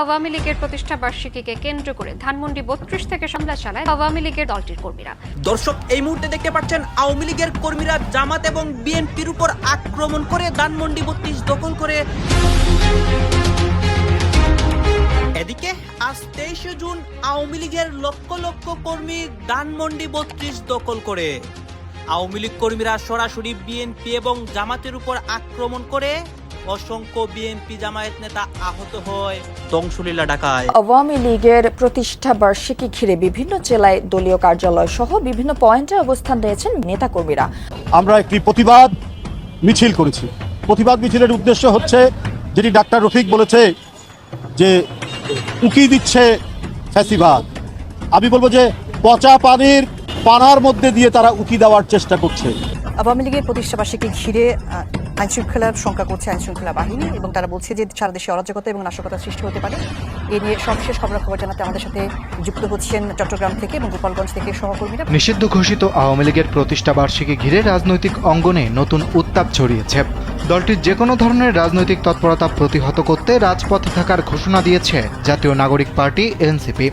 আওয়ামী লীগের প্রতিষ্ঠা বার্ষিকীকে কেন্দ্র করে ধানমন্ডি ৩২ থেকে হামলা চালায় আওয়ামী লীগের দলটির কর্মীরা। দর্শক, এই মুহূর্তে দেখতে পাচ্ছেন আওয়ামী লীগের কর্মীরা জামাত এবং বিএনপির উপর আক্রমণ করে ধানমন্ডি ৩২ দখল করে। এদিকে আজ ২৩ জুন আওয়ামী লীগের লক্ষ লক্ষ কর্মী ধানমন্ডি ৩২ দখল করে। আওয়ামী লীগ কর্মীরা সরাসরি বিএনপি এবং জামাতের উপর আক্রমণ করে। অসংখ্য বিএনপি জামায়াত নেতা আহত হয়, ধ্বংসলীলা ঢাকায়। আওয়ামী লীগের প্রতিষ্ঠা বার্ষিকী ঘিরে বিভিন্ন জেলায় দলীয় কার্যালয় সহ বিভিন্ন পয়েন্টে অবস্থান নিয়েছেন নেতাকর্মীরা। আমরা একটি প্রতিবাদ মিছিল করেছি। প্রতিবাদ মিছিলের উদ্দেশ্য হচ্ছে, যেটি ডাক্তার রফিক বলেছে যে উকি দিচ্ছে ফ্যাসিবাদ, আমি বলবো যে পচা পানির পানার মধ্যে দিয়ে তারা উকি দেওয়ার চেষ্টা করছে। আওয়ামী লীগের প্রতিষ্ঠা বার্ষিকী ঘিরে আইনশৃঙ্খলার শঙ্কা করছে আইনশৃঙ্খলা বাহিনী এবং তারা বলছে যে সারা দেশে অরাজকতা এবং নাশকতা সৃষ্টি হতে পারে। এ নিয়ে সর্বশেষ খবর জানাতে আমাদের সাথে যুক্ত হচ্ছেন চট্টগ্রাম থেকে এবং গোপালগঞ্জ থেকে সহকর্মীরা। নিষিদ্ধ ঘোষিত আওয়ামী লীগের প্রতিষ্ঠা বার্ষিকী ঘিরে রাজনৈতিক অঙ্গনে নতুন উত্তাপ ছড়িয়েছে। দলটির যে কোনো ধরনের রাজনৈতিক তৎপরতা প্রতিহত করতে রাজপথে থাকার ঘোষণা দিয়েছে জাতীয় নাগরিক পার্টি এনসিপি।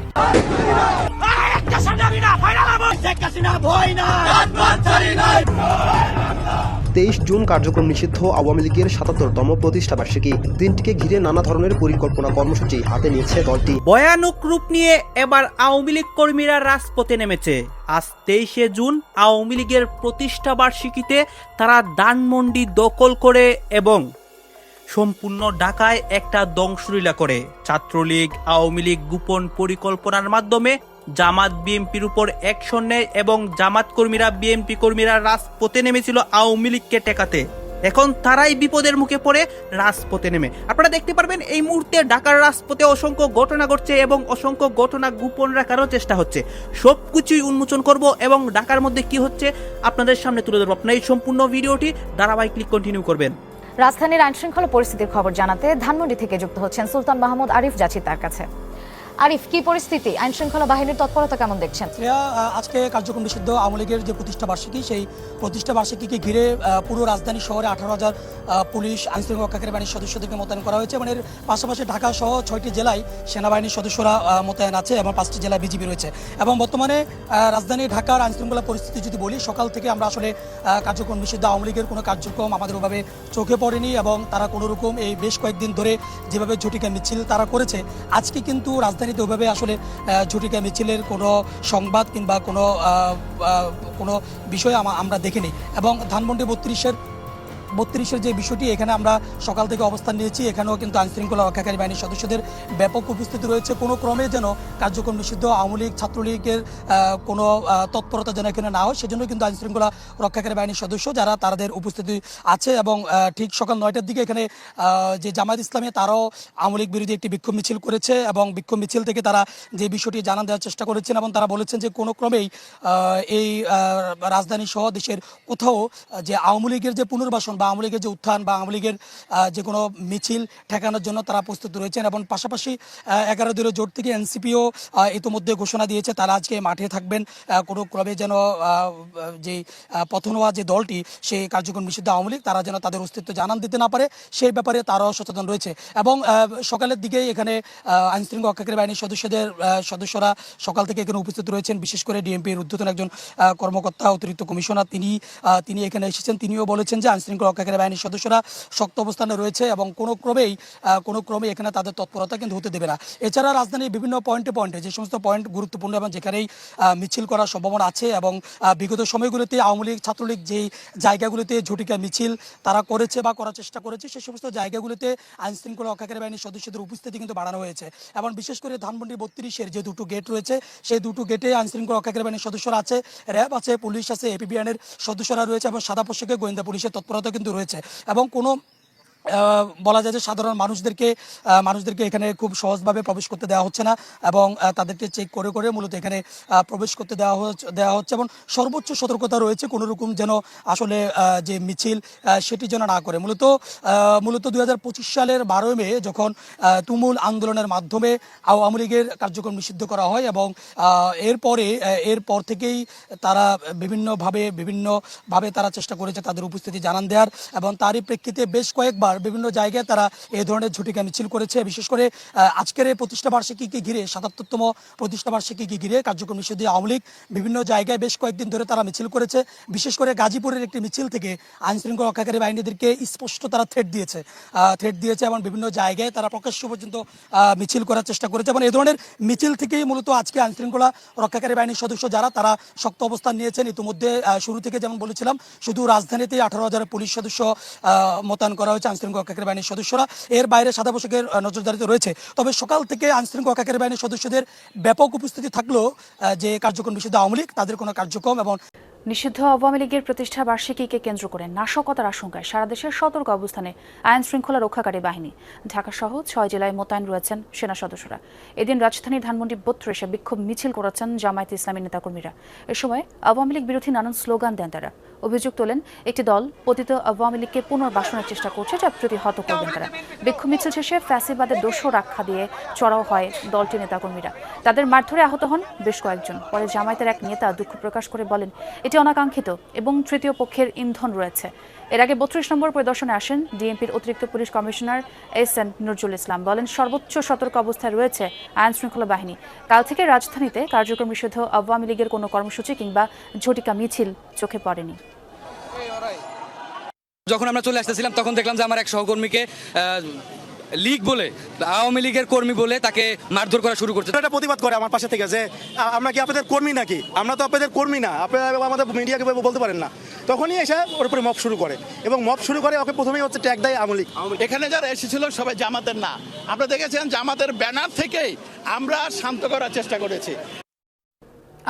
২৩ জুন কার্যক্রম নিষিদ্ধ আওয়ামী লীগের ৭৭তম প্রতিষ্ঠা বার্ষিকী দিনটিকে ঘিরে নানা ধরনের পরিকল্পনা কর্মসূচি হাতে নিয়েছে দলটি। ভয়ানক রূপ নিয়ে এবার আওয়ামী লীগ কর্মীরা রাজপথে নেমেছে। আজ ২৩ জুন আওয়ামী লীগের প্রতিষ্ঠা বার্ষিকীতে তারা ধানমন্ডি দখল করে এবং সম্পূর্ণ ঢাকায় একটা ধ্বংসলীলা করে। ছাত্রলীগ আওয়ামী লীগ গোপন পরিকল্পনার মাধ্যমে জামাত বিএনপির উপর অ্যাকশন নেয় এবং জামাত কর্মীরা বিএনপি কর্মীরা রাজপথে নেমেছিল আওয়ামী লীগকে টেকাতে। এখন তারাই বিপদের মুখে পড়ে রাজপথে নেমে। আপনারা দেখতে পারবেন এই মুহূর্তে ঢাকার রাজপথে অসংখ্য ঘটনা ঘটছে এবং অসংখ্য ঘটনা গোপন রাখারও চেষ্টা হচ্ছে। সবকিছুই উন্মোচন করব এবং ঢাকার মধ্যে কি হচ্ছে আপনাদের সামনে তুলে ধরবো। আপনারা এই সম্পূর্ণ ভিডিওটি ধারাবাহিক কন্টিনিউ করবেন। রাজধানীর আইনশৃঙ্খলা পরিস্থিতির খবর জানাতে ধানমন্ডি থেকে যুক্ত হচ্ছেন সুলতান মাহমুদ আরিফ, যাচ্ছি তার কাছে। আরিফ, কি পরিস্থিতি? আইনশৃঙ্খলা বাহিনীর তৎপরতা কেমন দেখছেন? আজকে কার্যক্রম নিষিদ্ধ আওয়ামী লীগের যে প্রতিষ্ঠা বার্ষিকী, সেই প্রতিষ্ঠা বার্ষিকীকে ঘিরে পুরো রাজধানী শহরে ১৮,০০০ পুলিশ আইনশৃঙ্খলা রক্ষাকারী বাহিনীর সদস্যদেরকে মোতায়েন করা হয়েছে এবং এর পাশাপাশি ঢাকা সহ ৬টি জেলায় সেনাবাহিনীর সদস্যরা মোতায়েন আছে এবং ৫টি জেলায় বিজিবি রয়েছে। এবং বর্তমানে রাজধানী ঢাকার আইনশৃঙ্খলা পরিস্থিতি যদি বলি, সকাল থেকে আমরা আসলে কার্যক্রম নিষিদ্ধ আওয়ামী লীগের কোনো কার্যক্রম আমাদের ওভাবে চোখে পড়েনি এবং তারা কোনো রকম এই বেশ কয়েকদিন ধরে যেভাবে ঝটিকা মিছিল তারা করেছে, আজকে কিন্তু রাজধানীতে ওইভাবে আসলে ঝটিকা মিছিলের কোনো সংবাদ কিংবা কোনো বিষয় আমরা দেখিনি। এবং ধানমন্ডি ৩২-এর যে বিষয়টি, এখানে আমরা সকাল থেকে অবস্থান নিয়েছি। এখানেও কিন্তু আইনশৃঙ্খলা রক্ষাকারী বাহিনীর সদস্যদের ব্যাপক উপস্থিতি রয়েছে। কোনো ক্রমে যেন কার্যক্রম নিষিদ্ধ আওয়ামী লীগ ছাত্রলীগের কোনো তৎপরতা যেন এখানে না হয়, সেজন্য কিন্তু আইনশৃঙ্খলা রক্ষাকারী বাহিনীর সদস্য যারা তাদের উপস্থিতি আছে। এবং ঠিক সকাল ৯টার দিকে এখানে যে জামায়াত ইসলামী তারাও আওয়ামী লীগ বিরোধী একটি বিক্ষোভ মিছিল করেছে এবং বিক্ষোভ মিছিল থেকে তারা যে বিষয়টি জানান দেওয়ার চেষ্টা করেছেন এবং তারা বলেছেন যে কোনো ক্রমেই এই রাজধানী সহ দেশের কোথাও যে আওয়ামী লীগের যে পুনর্বাসন বা আওয়ামী লীগের যে উত্থান বা আওয়ামী লীগের যে কোনো মিছিল ঠেকানোর জন্য তারা প্রস্তুত রয়েছেন। এবং পাশাপাশি 11 দলীয় জোট থেকে এনসিপিও ইতিমধ্যে ঘোষণা দিয়েছে তারা আজকে মাঠে থাকবেন। কোনো ক্রমে যেন যে পতন হওয়া যে দলটি, সেই কার্যক্রম নিষিদ্ধ আওয়ামী লীগ, তারা যেন তাদের অস্তিত্ব জানান দিতে না পারে, সেই ব্যাপারে তারাও সচেতন রয়েছে। এবং সকালের দিকেই এখানে আইনশৃঙ্খলা রক্ষাকারী বাহিনীর সদস্যরা সকাল থেকে এখানে উপস্থিত রয়েছেন। বিশেষ করে ডিএমপির ঊর্ধ্বতন একজন কর্মকর্তা, অতিরিক্ত কমিশনার, তিনি এখানে এসেছেন। তিনিও বলেছেন যে আইনশৃঙ্খলা রক্ষাকারী বাহিনীর সদস্যরা শক্ত অবস্থানে রয়েছে এবং কোনো ক্রমেই এখানে তাদের তৎপরতা কিন্তু হতে দেবে না। এছাড়া রাজধানীর বিভিন্ন পয়েন্টে যে সমস্ত পয়েন্ট গুরুত্বপূর্ণ এবং যেখানেই মিছিল করার সম্ভাবনা আছে এবং বিগত সময়গুলোতে আওয়ামী লীগ ছাত্রলীগ যেই জায়গাগুলিতে ঝটিকা মিছিল তারা করেছে বা করার চেষ্টা করেছে, সেই সমস্ত জায়গাগুলিতে আইনশৃঙ্খলা রক্ষাকারী বাহিনীর সদস্যদের উপস্থিতি কিন্তু বাড়ানো হয়েছে। এবং বিশেষ করে ধানমন্ডি ৩২-এর যে দুটো গেট রয়েছে, সেই দুটো গেটে আইনশৃঙ্খলা রক্ষাকারী বাহিনীর সদস্যরা আছে, র্যাব আছে, পুলিশ আছে, এপিবিএনের সদস্যরা রয়েছে এবং সাদা পোশাকে গোয়েন্দা পুলিশের তৎপরতা কিন্তু রয়েছে। এবং কোনো বলা যায় যে সাধারণ মানুষদেরকে এখানে খুব সহজভাবে প্রবেশ করতে দেওয়া হচ্ছে না এবং তাদেরকে চেক করে মূলত এখানে প্রবেশ করতে দেওয়া হচ্ছে এবং সর্বোচ্চ সতর্কতা রয়েছে কোনো রকম যেন আসলে যে মিছিল সেটি যেন না করে। মূলত ২০২৫ সালের ১২ মে যখন তুমুল আন্দোলনের মাধ্যমে আওয়ামী লীগের কার্যক্রম নিষিদ্ধ করা হয় এবং এরপর থেকেই তারা বিভিন্নভাবে তারা চেষ্টা করেছে তাদের উপস্থিতি জানান দেওয়ার এবং তারই প্রেক্ষিতে বেশ কয়েকবার বিভিন্ন জায়গায় তারা এই ধরনের ঝটিকা মিছিল করেছে। বিশেষ করে আজকের এই প্রতিষ্ঠা বার্ষিকীকে ঘিরে ৭৭তম প্রতিষ্ঠা বার্ষিকীকে ঘিরে কার্যক্রম নিষিদ্ধ আওয়ামী লীগ বিভিন্ন জায়গায় বেশ কয়েকদিন ধরে তারা মিছিল করেছে। বিশেষ করে গাজীপুরের একটি মিছিল থেকে আইন শৃঙ্খলা রক্ষাকারী বাহিনীদেরকে স্পষ্ট তারা থ্রেট দিয়েছে এবং বিভিন্ন জায়গায় তারা প্রকাশ্য পর্যন্ত মিছিল করার চেষ্টা করেছে এবং এই ধরনের মিছিল থেকেই মূলত আজকে আইন শৃঙ্খলা রক্ষাকারী বাহিনীর সদস্য যারা তারা শক্ত অবস্থান নিয়েছেন। ইতিমধ্যে শুরু থেকে যেমন বলেছিলাম শুধু রাজধানীতে 18,000 পুলিশ সদস্য মোতায়েন করা হয়েছে আইন শৃঙ্খলা রক্ষাকারী বাহিনীর সদস্যরা, এর বাইরে সাদা পোশাকের নজরদারিতে রয়েছে। তবে সকাল থেকে আইন শৃঙ্খলা রক্ষাকারী বাহিনীর সদস্যদের ব্যাপক উপস্থিতি থাকলেও যে কার্যক্রম নিষিদ্ধ আওয়ামী লীগ তাদের কোনো কার্যক্রম এবং নিষিদ্ধ আওয়ামী লীগের প্রতিষ্ঠা বার্ষিকীকে কেন্দ্র করে নাশকতার আশঙ্কায় সারা দেশের সতর্ক অবস্থানে আইন শৃঙ্খলা রক্ষাকারী বাহিনী। ঢাকা সহ 6 জেলায় মোতায়েন রয়েছেন সেনা সদস্যরা। এদিন রাজধানীর ধানমন্ডি 32-এ বিক্ষোভ মিছিল করেছেন জামায়াতে ইসলামী নেতাকর্মীরা। এ সময় আওয়ামী লীগ বিরোধী নানান স্লোগান দেন তারা। অভিযোগ তোলেন একটি দল পতিত আওয়ামী লীগকে পুনর্বাসনের চেষ্টা করছে, যা প্রতিহত করবেন তারা। বিক্ষোভ মিছিল শেষে ফ্যাসিবাদের দোষর আখ্যা দিয়ে চড়াও হয় দলটির নেতাকর্মীরা। তাদের মারধরে আহত হন বেশ কয়েকজন। পরে জামায়াতের এক নেতা দুঃখ প্রকাশ করে বলেন, এটি অনাকাঙ্ক্ষিত এবং তৃতীয় পক্ষের ইন্ধন রয়েছে। এর আগে 32 নম্বর পরিদর্শনে আসেন ডিএমপির অতিরিক্ত police commissioner SN Nazrul Islam. বলেন, সর্বোচ্চ সতর্ক অবস্থায় রয়েছে আইন শৃঙ্খলা বাহিনী। কাল থেকে রাজধানীতে কার্যক্রম নিষিদ্ধ আওয়ামী লীগের কোনো কর্মসূচি কিংবা ঝটিকা মিছিল চোখে পড়েনি। যখন আমরা চলে আসতেছিলাম তখন দেখলাম যে আমার এক সহকর্মীকে লীগ বলে, আওয়ামী লীগের কর্মী বলে তাকে মারধর করা শুরু করছে। এটা প্রতিবাদ করে আমার পাশে থেকে যে আমরা কি আপনাদের কর্মী নাকি? আমরা তো আপনাদের কর্মী না, আপনারা আমাদের মিডিয়াকে বলতে পারেন না। তখনই এসে ওর উপরে মব শুরু করে এবং মব শুরু করে ওকে প্রথমেই হচ্ছে ট্যাগ দেয় আওয়ামী লীগ। এখানে যারা এসেছিল সবাই জামাতের না, আপনারা দেখেছেন জামাতের ব্যানার থেকেই আমরা শান্ত করার চেষ্টা করেছি।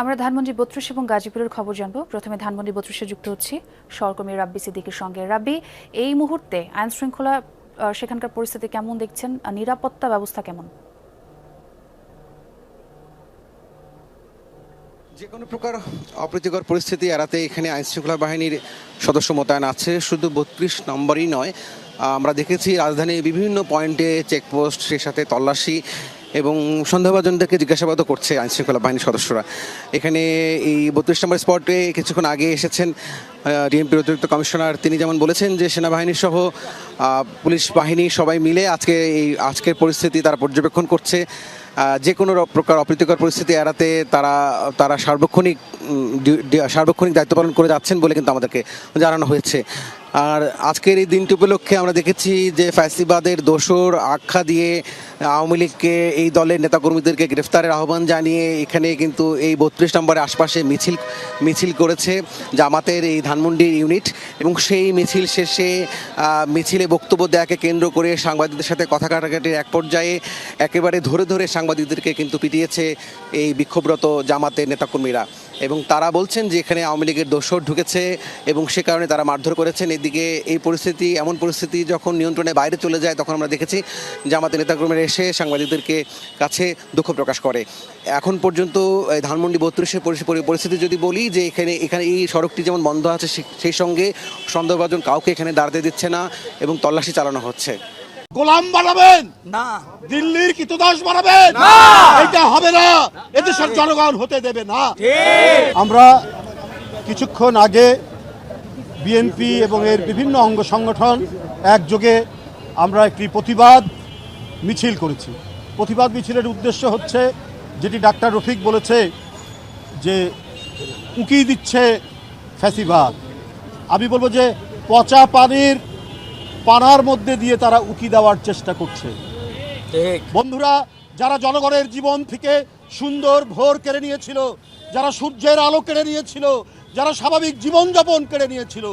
আমরা ধানমন্ডি 32 এবং গাজীপুরের খবর জানবো। প্রথমে ধানমন্ডি 32-এ যুক্ত হচ্ছি সহকর্মী রাব্বি সিদ্দিকীর সঙ্গে। রাব্বি, এই মুহূর্তে আইন শৃঙ্খলা সেখানকার পরিস্থিতি কেমন দেখছেন? নিরাপত্তা ব্যবস্থা কেমন? যে কোনো প্রকার অপ্রীতিকর পরিস্থিতি এড়াতে এখানে আইনশৃঙ্খলা বাহিনীর সদস্য মোতায়েন আছে। শুধু 32 নম্বরই নয়, আমরা দেখেছি রাজধানীর বিভিন্ন পয়েন্টে চেকপোস্ট, সেই সাথে তল্লাশি এবং সন্দেহভাজনদেরকে জিজ্ঞাসাবাদ করছে আইনশৃঙ্খলা বাহিনীর সদস্যরা। এখানে এই 32 নম্বর স্পটে কিছুক্ষণ আগে এসেছেন ডিএমপির অতিরিক্ত কমিশনার। তিনি যেমন বলেছেন যে সেনাবাহিনী সহ পুলিশ বাহিনী সবাই মিলে আজকের পরিস্থিতি তারা পর্যবেক্ষণ করছে। যে কোনো প্রকার অপ্রীতিকর পরিস্থিতি এড়াতে তারা সার্বক্ষণিক দায়িত্ব পালন করে যাচ্ছেন বলে কিন্তু আমাদেরকে জানানো হয়েছে। আর আজকের এই দিনটি উপলক্ষে আমরা দেখেছি যে ফ্যাসিবাদের দোসর আখ্যা দিয়ে আওয়ামী লীগকে, এই দলের নেতাকর্মীদেরকে গ্রেফতারের আহ্বান জানিয়ে এখানে কিন্তু এই 32 নম্বরের আশপাশে মিছিল করেছে জামাতের এই ধানমন্ডির ইউনিট। এবং সেই মিছিল শেষে মিছিলে বক্তব্য দেওয়াকে কেন্দ্র করে সাংবাদিকদের সাথে কথা কাটাকাটির এক পর্যায়ে একেবারে ধরে সাংবাদিকদেরকে কিন্তু পিটিয়েছে এই বিক্ষোভরত জামাতের নেতাকর্মীরা। এবং তারা বলছেন যে এখানে আওয়ামী লীগের দোসর ঢুকেছে এবং সে কারণে তারা মারধর করেছেন। এদিকে এই পরিস্থিতি, এমন পরিস্থিতি যখন নিয়ন্ত্রণের বাইরে চলে যায় তখন আমরা দেখেছি জামাতের নেতাকর্মীরা এসে সাংবাদিকদেরকে কাছে দুঃখ প্রকাশ করে। এখন পর্যন্ত ধানমন্ডি 32-এর পরিস্থিতি যদি বলি যে এখানে এই সড়কটি যেমন বন্ধ আছে, সেই সঙ্গে সন্দেহভাজন কাউকে এখানে দাঁড়াতে দিচ্ছে না এবং তল্লাশি চালানো হচ্ছে। গোলাম বানাবেন না, দিল্লির কৃতদাস বানাবেন না, এটা হবে না, এদেশের জনগণ হতে দেবে না। আমরা কিছুক্ষণ আগে বিএনপি এবং এর বিভিন্ন অঙ্গ সংগঠন একযোগে আমরা একটি প্রতিবাদ মিছিল করেছি। প্রতিবাদ মিছিলের উদ্দেশ্য হচ্ছে, যেটি ডাক্তার রফিক বলেছে যে উকি দিচ্ছে ফ্যাসিবাদ, আমি বলবো যে পচা পানার মধ্যে দিয়ে তারা উকি দেওয়ার চেষ্টা করছে। বন্ধুরা, যারা জনগণের জীবন থেকে সুন্দর ভোর কেড়ে নিয়েছিল, যারা সূর্যের আলো কেড়ে নিয়েছিল, যারা স্বাভাবিক জীবনযাপন কেড়ে নিয়েছিল,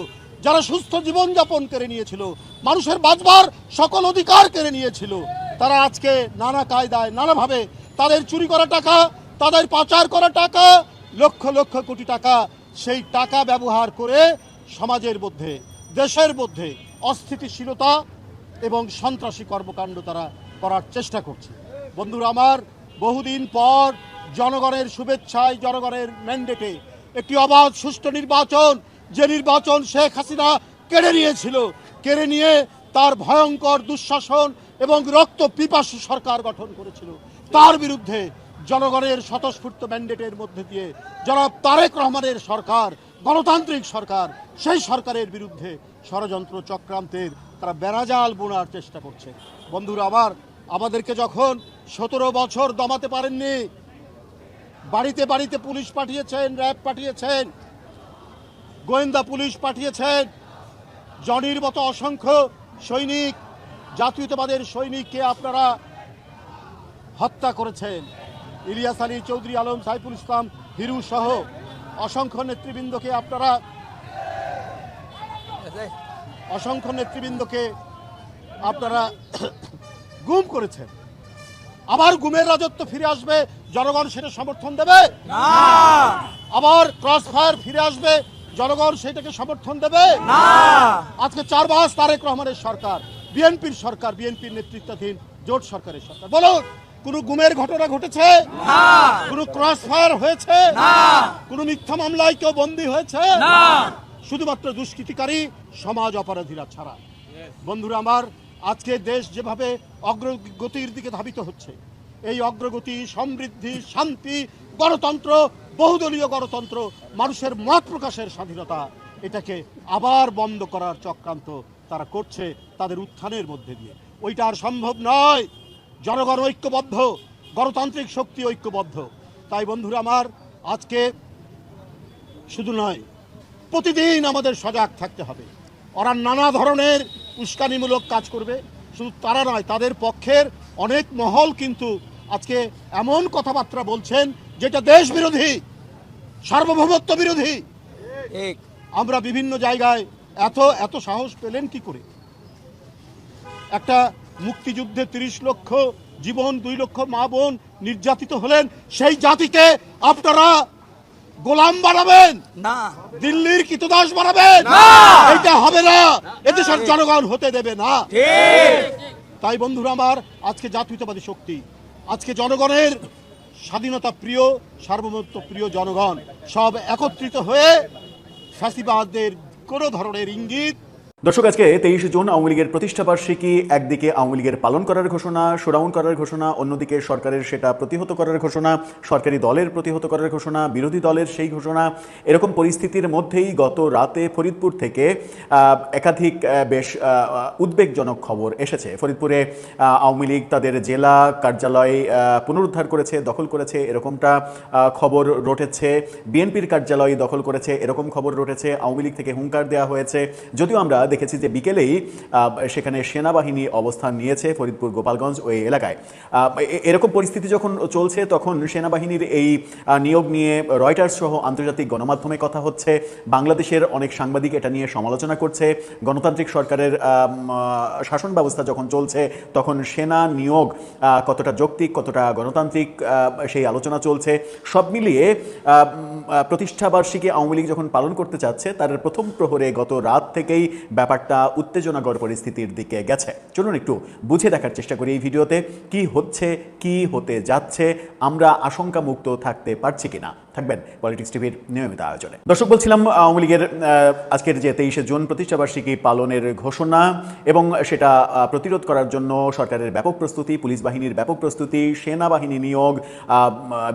যারা সুস্থ জীবনযাপন কেড়ে নিয়েছিল, মানুষের বাঁচবার সকল অধিকার কেড়ে নিয়েছিল, তারা আজকে নানা কায়দায় নানাভাবে তাদের চুরি করা টাকা, তাদের পাচার করা টাকা, লক্ষ লক্ষ কোটি টাকা, সেই টাকা ব্যবহার করে সমাজের মধ্যে, দেশের মধ্যে অস্থিতিশীলতা এবং সন্ত্রাসী কর্মকাণ্ড তারা করার চেষ্টা করছে। বন্ধুরা আমার, বহুদিন পর জনগণের শুভেচ্ছায়, জনগণের ম্যান্ডেটে একটি অবাধ সুষ্ঠু নির্বাচন, যে নির্বাচন শেখ হাসিনা কেড়ে নিয়ে তার ভয়ঙ্কর দুঃশাসন এবং রক্ত পিপাসু সরকার গঠন করেছিল, তার বিরুদ্ধে জনগণের স্বতঃস্ফূর্ত ম্যান্ডেটের মধ্যে দিয়ে জনাব তারেক রহমানের সরকার, গণতান্ত্রিক সরকার, সেই সরকারের বিরুদ্ধে ষড়যন্ত্র চক্রান্তের তারা বেড়াজাল বোনার চেষ্টা করছে। বন্ধুরা আমার, আমাদেরকে যখন 17 বছর দমাতে পারেননি, বাড়িতে বাড়িতে পুলিশ পাঠিয়েছেন, র্যাব পাঠিয়েছেন, গোয়েন্দা পুলিশ পাঠিয়েছেন, জনির মতো অসংখ্য সৈনিক, জাতীয়তাবাদের সৈনিককে আপনারা হত্যা করেছেন। ইলিয়াস আলী, চৌধুরী আলম, সাইফুল ইসলাম, হিরু সহ অসংখ্য নেতৃবৃন্দকে আপনারা গুম করেছেন। আবার গুমের রাজত্ব ফিরে আসবে, জনগণ সেটা সমর্থন দেবে না। আবার ক্রস ফায়ার ফিরে আসবে, জনগণ সেটাকে সমর্থন দেবে না। আজকে 4 মাস তারেক রহমানের সরকার, বিএনপির সরকার, বিএনপির নেতৃত্বাধীন জোট সরকারের সরকার, বলুন কোন গুমের ঘটনা ঘটেছে? না। কোন ক্রস ফায়ার হয়েছে? না। কোন মিথ্যা মামলায় কেউ বন্দী হয়েছে? না। শুধুমাত্র দুষ্কৃতিকারী, সমাজ অপরাধীরা ছাড়া। বন্ধুরা আমার, আজকে দেশ যেভাবে অগ্রগতির দিকে ধাবিত হচ্ছে, এই অগ্রগতি, সমৃদ্ধি, শান্তি, গণতন্ত্র, বহুদলীয় গণতন্ত্র, মানুষের মত প্রকাশের স্বাধীনতা, এটাকে আবার বন্ধ করার চক্রান্ত তারা করছে তাদের উত্থানের মধ্যে দিয়ে। ওইটা আর সম্ভব নয়। জনগণ ঐক্যবদ্ধ, গণতান্ত্রিক শক্তি ঐক্যবদ্ধ। তাই বন্ধুরা আমার, আজকে শুধু নয়, প্রতিদিন আমাদের সজাগ থাকতে হবে। ওরা নানা ধরনের উস্কানিমূলক কাজ করবে, শুধু তারা নয়, তাদের পক্ষের অনেক মহল কিন্তু আজকে এমন কথাবার্তা বলছেন যেটা দেশ বিরোধী, সার্বভৌমত্ব বিরোধী। আমরা বিভিন্ন জায়গায় এত সাহস পেলেন কি করে? একটা মুক্তিযুদ্ধে 30 লক্ষ জীবন, 2 লক্ষ মা বোন নির্যাতিত হলেন, সেই জাতিকে আপনারা গোলাম বানাবেন না, দিল্লির কৃতদাস বানাবেন না। এটা হবে না, এদেশের জনগণ হতে দেবে না। তাই বন্ধুরা আমার, আজকে জাতীয়তাবাদী শক্তি, আজকে জনগণের স্বাধীনতা প্রিয়, সার্বভৌমত্ব প্রিয় জনগণ সব একত্রিত হয়ে ফ্যাসিবাদের কোনো ধরনের ইঙ্গিত। দর্শক, আজকে 23 জুন আওয়ামী লীগের প্রতিষ্ঠাবার্ষিকী। একদিকে আওয়ামী লীগের পালন করার ঘোষণা, শোডাউন করার ঘোষণা, অন্যদিকে সরকারের সেটা প্রতিহত করার ঘোষণা, সরকারি দলের প্রতিহত করার ঘোষণা, বিরোধী দলের সেই ঘোষণা। এরকম পরিস্থিতির মধ্যেই গত রাতে ফরিদপুর থেকে একাধিক বেশ উদ্বেগজনক খবর এসেছে। ফরিদপুরে আওয়ামী লীগ তাদের জেলা কার্যালয় পুনরুদ্ধার করেছে, দখল করেছে, এরকমটা খবর রটেছে। বিএনপির কার্যালয় দখল করেছে, এরকম খবর রটেছে। আওয়ামী লীগ থেকে হুঙ্কার দেওয়া হয়েছে। যদিও আমরা দেখেছি যে বিকেলেই সেখানে সেনাবাহিনী অবস্থান নিয়েছে ফরিদপুর, গোপালগঞ্জ ওই এলাকায়। এরকম পরিস্থিতি যখন চলছে, তখন সেনাবাহিনীর এই নিয়োগ নিয়ে রয়টার্স সহ আন্তর্জাতিক গণমাধ্যমে কথা হচ্ছে। বাংলাদেশের অনেক সাংবাদিক এটা নিয়ে সমালোচনা করছে। গণতান্ত্রিক সরকারের শাসন ব্যবস্থা যখন চলছে, তখন সেনা নিয়োগ কতটা যৌক্তিক, কতটা গণতান্ত্রিক, সেই আলোচনা চলছে। সব মিলিয়ে প্রতিষ্ঠাবার্ষিকী আওয়ামী লীগ যখন পালন করতে চাচ্ছে, তার প্রথম প্রহরে গত রাত থেকেই ব্যাপারটা উত্তেজনাকর পরিস্থিতির দিকে গেছে। চলুন একটু বুঝে দেখার চেষ্টা করি এই ভিডিওতে কি হচ্ছে, কি হতে যাচ্ছে, আমরা আশঙ্কা মুক্ত থাকতে পারছি কিনা। থাকবেন পলিটিক্স টিভির নিয়মিত আয়োজনে। দর্শক, বলছিলাম আওয়ামী লীগের আজকের যে 23 জুন প্রতিষ্ঠাবার্ষিকী পালনের ঘোষণা এবং সেটা প্রতিরোধ করার জন্য সরকারের ব্যাপক প্রস্তুতি, পুলিশ বাহিনীর ব্যাপক প্রস্তুতি, সেনাবাহিনী নিয়োগ,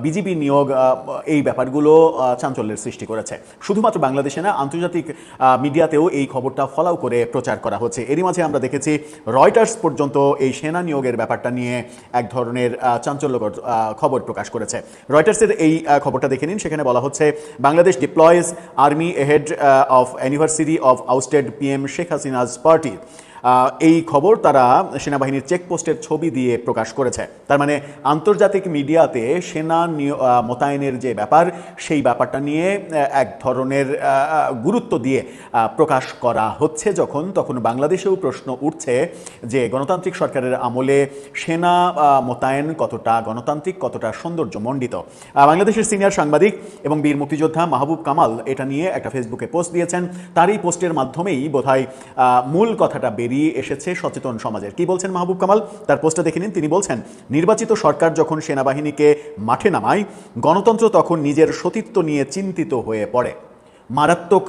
বিজিবি নিয়োগ, এই ব্যাপারগুলো চাঞ্চল্যের সৃষ্টি করেছে। শুধুমাত্র বাংলাদেশে না, আন্তর্জাতিক মিডিয়াতেও এই খবরটা ফলাও করে প্রচার করা হচ্ছে। এরই মাঝে আমরা দেখেছি রয়টার্স পর্যন্ত এই সেনা নিয়োগের ব্যাপারটা নিয়ে এক ধরনের চাঞ্চল্যকর খবর প্রকাশ করেছে। রয়টার্সের এই খবরটা দেখে নিন। সেখানে বলা হচ্ছে, Bangladesh deploys army ahead of anniversary of ousted PM Sheikh Hasina's party. এই খবর তারা সেনাবাহিনীর চেকপোস্টের ছবি দিয়ে প্রকাশ করেছে। তার মানে আন্তর্জাতিক মিডিয়াতে সেনা মোতায়েনের যে ব্যাপার, সেই ব্যাপারটা নিয়ে এক ধরনের গুরুত্ব দিয়ে প্রকাশ করা হচ্ছে যখন, তখন বাংলাদেশেও প্রশ্ন উঠছে যে গণতান্ত্রিক সরকারের আমলে সেনা মোতায়েন কতটা গণতান্ত্রিক, কতটা সৌন্দর্যমণ্ডিত। বাংলাদেশের সিনিয়র সাংবাদিক এবং বীর মুক্তিযোদ্ধা মাহবুব কামাল এটা নিয়ে একটা ফেসবুকে পোস্ট দিয়েছেন। তার এই পোস্টের মাধ্যমেই বোধহয় মূল কথাটা বেরিয়ে এসেছে সচেতন সমাজের। কি বলছেন মাহবুব কামাল? তার পোস্টটা দেখে নিন। তিনি বলছেন, নির্বাচিত সরকার যখন সেনাবাহিনীকে মাঠে নামায়, গণতন্ত্র তখন নিজের সতীত্ব নিয়ে চিন্তিত হয়ে পড়ে। মারাত্মক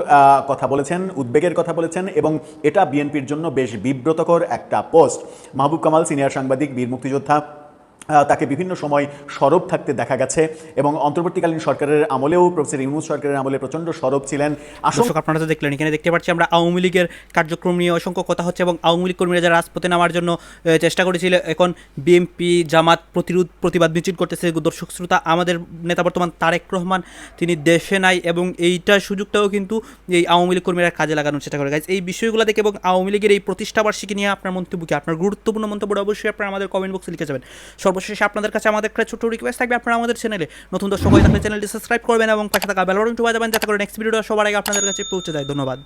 কথা বলেছেন, উদ্বেগের কথা বলেছেন, এবং এটা বিএনপির জন্য বেশ বিব্রতকর একটা পোস্ট। মাহবুব কামাল সিনিয়র সাংবাদিক, বীর মুক্তিযোদ্ধা, তাকে বিভিন্ন সময় সরব থাকতে দেখা গেছে এবং অন্তর্বর্তীকালীন সরকারের আমলেও প্রফেসর ইউনূস সরকারের আমলে প্রচণ্ড সরব ছিলেন। দর্শক আপনারা তো দেখলেন, এখানে দেখতে পাচ্ছি আমরা আওয়ামী লীগের কার্যক্রম নিয়ে অসংখ্য কথা হচ্ছে এবং আওয়ামী লীগ কর্মীরা যারা রাজপথে নামার জন্য চেষ্টা করেছিল, এখন বিএনপি জামাত প্রতিবাদ মিছিল করতেছে। দর্শক শ্রোতা, আমাদের নেতা বর্তমান তারেক রহমান তিনি দেশে নাই এবং এইটার সুযোগটাও কিন্তু এই আওয়ামী লীগ কর্মীরা কাজে লাগানোর চেষ্টা করে। গাইজ, এই বিষয়গুলো দেখে এবং আওয়ামী লীগের এই প্রতিষ্ঠাবার্ষিকী নিয়ে আপনার মন্তব্য কি? আপনার গুরুত্বপূর্ণ মন্তব্যটা অবশ্যই আপনারা আমাদের কমেন্ট বক্সে লিখে যাবেন। সর্বশেষে আপনাদের কাছে আমাদের একটা ছোট্ট রিকোয়েস্ট থাকবে, আপনারা আমাদের চ্যানেলে নতুন দর্শক হয়ে থাকলে চ্যানেলটি সাবস্ক্রাইব করবেন এবং পাশে থাকা বেল বাটনটি বাজাবেন যাতে করে নেক্সট ভিডিওটা সবার আগে আপনাদের কাছে পৌঁছে যায়। ধন্যবাদ।